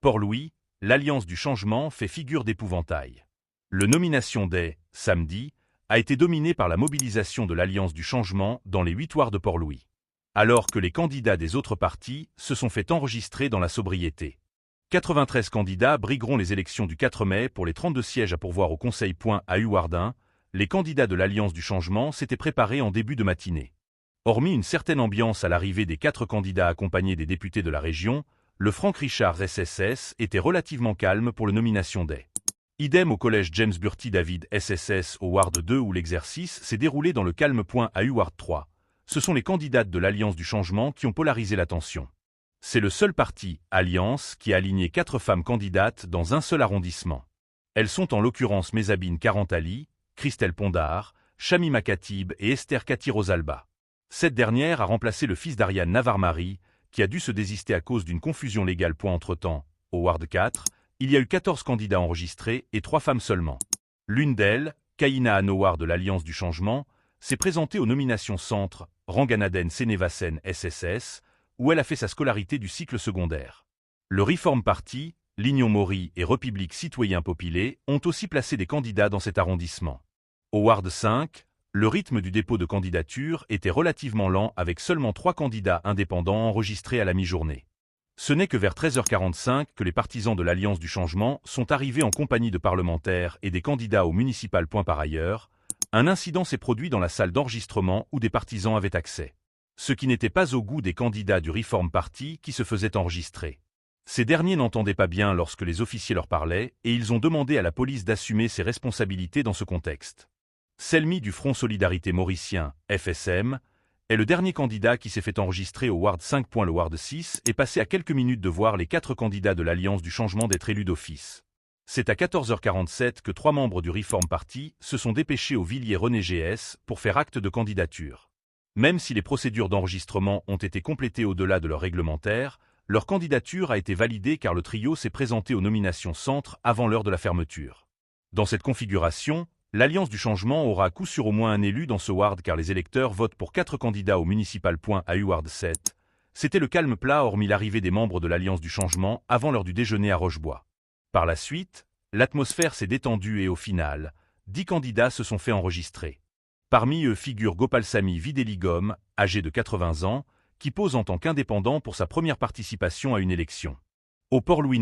Port-Louis, l'Alliance du changement fait figure d'épouvantail. Le Nomination Day, samedi, a été dominé par la mobilisation de l'Alliance du changement dans les 8 wards de Port-Louis. Alors que les candidats des autres partis se sont fait enregistrer dans la sobriété. 93 candidats brigueront les élections du 4 mai pour les 32 sièges à pourvoir au Conseil. À Huardin, les candidats de l'Alliance du changement s'étaient préparés en début de matinée. Hormis une certaine ambiance à l'arrivée des 4 candidats accompagnés des députés de la région, le Franck Richard SSS était relativement calme pour le Nomination Day. Idem au collège James Burty David SSS au Ward 2 où l'exercice s'est déroulé dans le calme. À Ward 3. Ce sont les candidates de l'Alliance du changement qui ont polarisé l'attention. C'est le seul parti, Alliance, qui a aligné 4 femmes candidates dans un seul arrondissement. Elles sont en l'occurrence Mésabine Carantali, Christelle Pondard, Shamima Khatib et Esther Kati Rosalba. Cette dernière a remplacé le fils d'Ariane Navarre-Marie, qui a dû se désister à cause d'une confusion légale. Entre-temps, au Ward 4, il y a eu 14 candidats enregistrés et 3 femmes seulement. L'une d'elles, Kaïna Anouar de l'Alliance du changement, s'est présentée aux nominations centre Ranganaden Sénévasen SSS, où elle a fait sa scolarité du cycle secondaire. Le Reform Party, l'Union Maury et République Citoyen Populaire ont aussi placé des candidats dans cet arrondissement. Au Ward 5, le rythme du dépôt de candidature était relativement lent avec seulement 3 candidats indépendants enregistrés à la mi-journée. Ce n'est que vers 13h45 que les partisans de l'Alliance du changement sont arrivés en compagnie de parlementaires et des candidats au municipal. Par ailleurs, un incident s'est produit dans la salle d'enregistrement où des partisans avaient accès. Ce qui n'était pas au goût des candidats du Reform Party qui se faisaient enregistrer. Ces derniers n'entendaient pas bien lorsque les officiers leur parlaient et ils ont demandé à la police d'assumer ses responsabilités dans ce contexte. Selmi du Front Solidarité Mauricien, FSM, est le dernier candidat qui s'est fait enregistrer au Ward 5. Le Ward 6 est passé à quelques minutes de voir les 4 candidats de l'Alliance du changement d'être élus d'office. C'est à 14h47 que 3 membres du Reform Party se sont dépêchés au Villiers René GS pour faire acte de candidature. Même si les procédures d'enregistrement ont été complétées au-delà de leur réglementaire, leur candidature a été validée car le trio s'est présenté aux nominations centre avant l'heure de la fermeture. Dans cette configuration, l'Alliance du changement aura à coup sûr au moins un élu dans ce ward car les électeurs votent pour 4 candidats au municipal. À Ward 7, c'était le calme plat hormis l'arrivée des membres de l'Alliance du changement avant l'heure du déjeuner à Rochebois. Par la suite, l'atmosphère s'est détendue et au final, 10 candidats se sont fait enregistrer. Parmi eux figure Gopalsamy Videligom, âgé de 80 ans, qui pose en tant qu'indépendant pour sa première participation à une élection. Au Port-Louis